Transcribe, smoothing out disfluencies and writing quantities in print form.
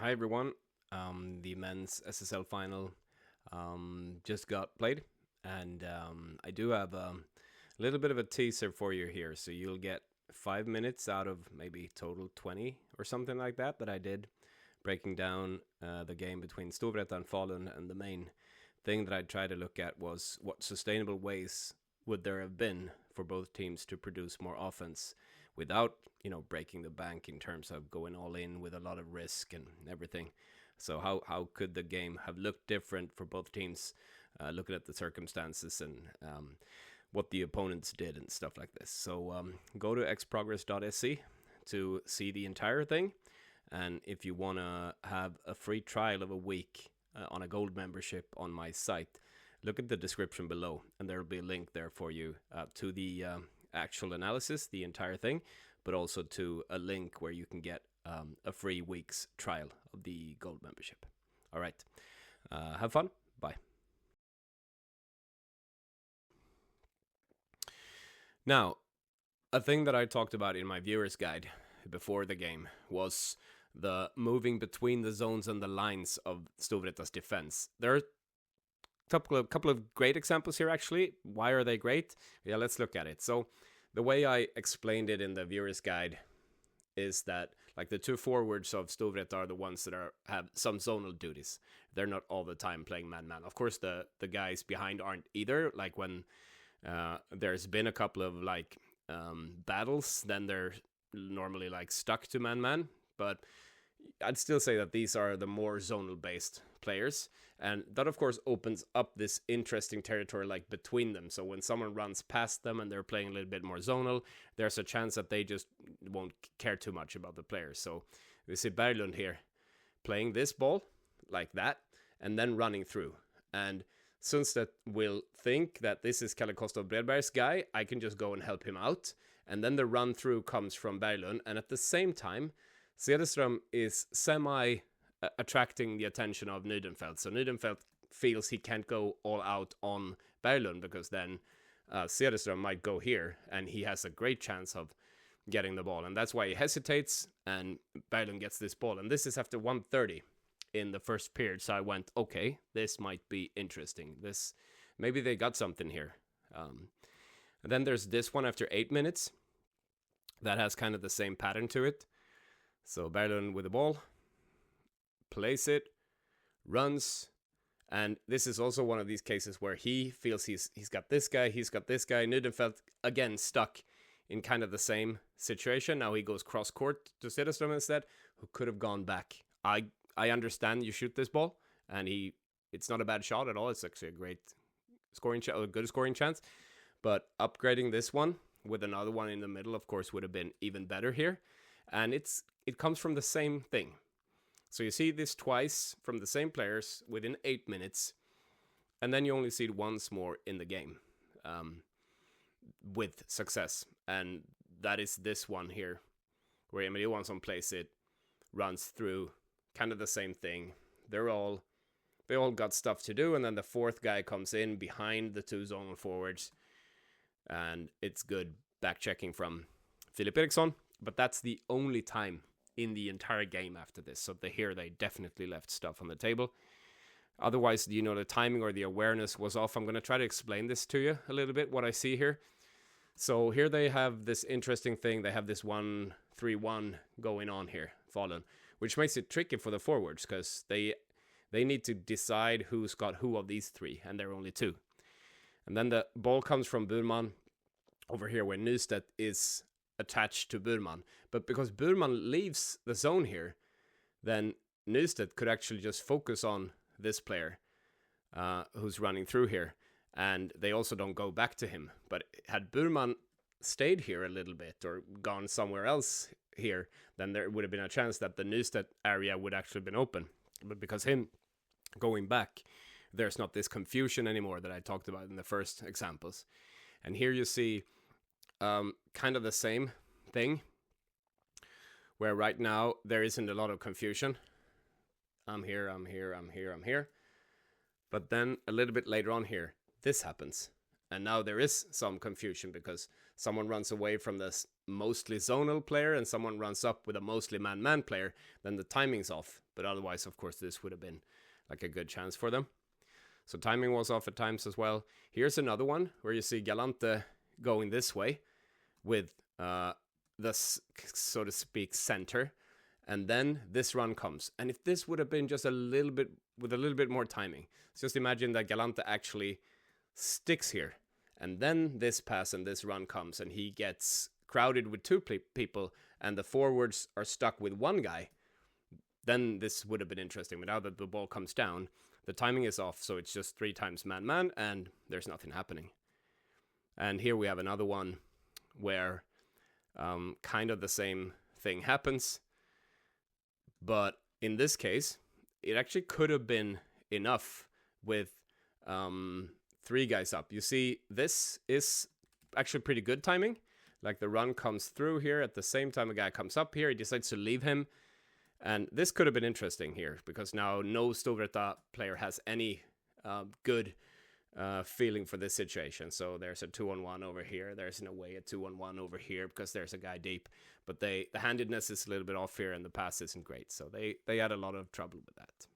Hi everyone. The men's SSL final just got played, and I do have a little bit of a teaser for you here. So you'll get 5 minutes out of maybe total 20 or something like that I did, breaking down the game between Storvreta and Falun. And the main thing that I tried to look at was what sustainable ways would there have been for both teams to produce more offense without, breaking the bank in terms of going all in with a lot of risk and everything. So how could the game have looked different for both teams, looking at the circumstances and what the opponents did and stuff like this. So go to xProgress.se to see the entire thing. And if you want to have a free trial of a week on a gold membership on my site, look at the description below, and there will be a link there for you to the actual analysis, the entire thing, but also to a link where you can get a free week's trial of the gold membership. All right. Have fun. Bye. Now, a thing that I talked about in my viewer's guide before the game was the moving between the zones and the lines of Storvreta's defense. There are a couple of great examples here, actually. Why are they great? Yeah, let's look at it. So the way I explained it in the viewer's guide is that like the two forwards of Storvreta are the ones that have some zonal duties. They're not all the time playing man-man. Of course, the guys behind aren't either. Like when there's been a couple of battles, then they're normally stuck to man-man. But I'd still say that these are the more zonal-based players. And that, of course, opens up this interesting territory between them. So when someone runs past them and they're playing a little bit more zonal, there's a chance that they just won't care too much about the players. So we see Berglund here playing this ball like that and then running through. And Sundstedt will think that this is Kalle Kostov Bredberg's guy. I can just go and help him out. And then the run through comes from Berglund. And at the same time, Cederström is attracting the attention of Nydenfelt. So Nydenfelt feels he can't go all out on Berglund because then Cederström might go here and he has a great chance of getting the ball. And that's why he hesitates and Berglund gets this ball. And this is after 1:30 in the first period. So I went, okay, this might be interesting. Maybe they got something here. And then there's this one after 8 minutes that has kind of the same pattern to it. So Berglund with the ball, plays it, runs, and this is also one of these cases where he feels he's got this guy, Nydenfelt again stuck in kind of the same situation. Now he goes cross court to Cederström instead, who could have gone back. I understand you shoot this ball, and it's not a bad shot at all. It's actually a great good scoring chance, but upgrading this one with another one in the middle, of course, would have been even better here. And it comes from the same thing. So you see this twice from the same players within 8 minutes, and then you only see it once more in the game with success. And that is this one here, where Emil Johansson plays it, runs through, kind of the same thing. They all got stuff to do, and then the fourth guy comes in behind the two zonal forwards, and it's good back checking from Filip Eriksson. But that's the only time in the entire game after this. So they definitely left stuff on the table. Otherwise, the timing or the awareness was off. I'm going to try to explain this to you a little bit, what I see here. So here they have this interesting thing. They have this 1-3-1 going on here, Falun, which makes it tricky for the forwards because they need to decide who's got who of these three, and there are only two. And then the ball comes from Burman over here where Nystedt is attached to Burman. But because Burman leaves the zone here, then Nystedt could actually just focus on this player who's running through here. And they also don't go back to him. But had Burman stayed here a little bit or gone somewhere else here, then there would have been a chance that the Nystedt area would actually have been open. But because him going back, there's not this confusion anymore that I talked about in the first examples. And here you see kind of the same thing, where right now there isn't a lot of confusion. I'm here. But then a little bit later on here, this happens. And now there is some confusion because someone runs away from this mostly zonal player and someone runs up with a mostly man-man player. Then the timing's off. But otherwise, of course, this would have been like a good chance for them. So timing was off at times as well. Here's another one where you see Galante going this way with the, so to speak, center. And then this run comes. And if this would have been just a little bit, with a little bit more timing, just imagine that Galante actually sticks here. And then this pass and this run comes and he gets crowded with two people and the forwards are stuck with one guy. Then this would have been interesting. But now that the ball comes down, the timing is off. So it's just 3 times man-man and there's nothing happening. And here we have another one where kind of the same thing happens. But in this case, it actually could have been enough with 3 guys up. You see, this is actually pretty good timing. Like the run comes through here at the same time a guy comes up here. He decides to leave him. And this could have been interesting here because now no Storvreta player has any good feeling for this situation. So there's a 2-on-1 over here. There's in a way a 2-on-1 over here because there's a guy deep. But the handedness is a little bit off here and the pass isn't great. So they had a lot of trouble with that.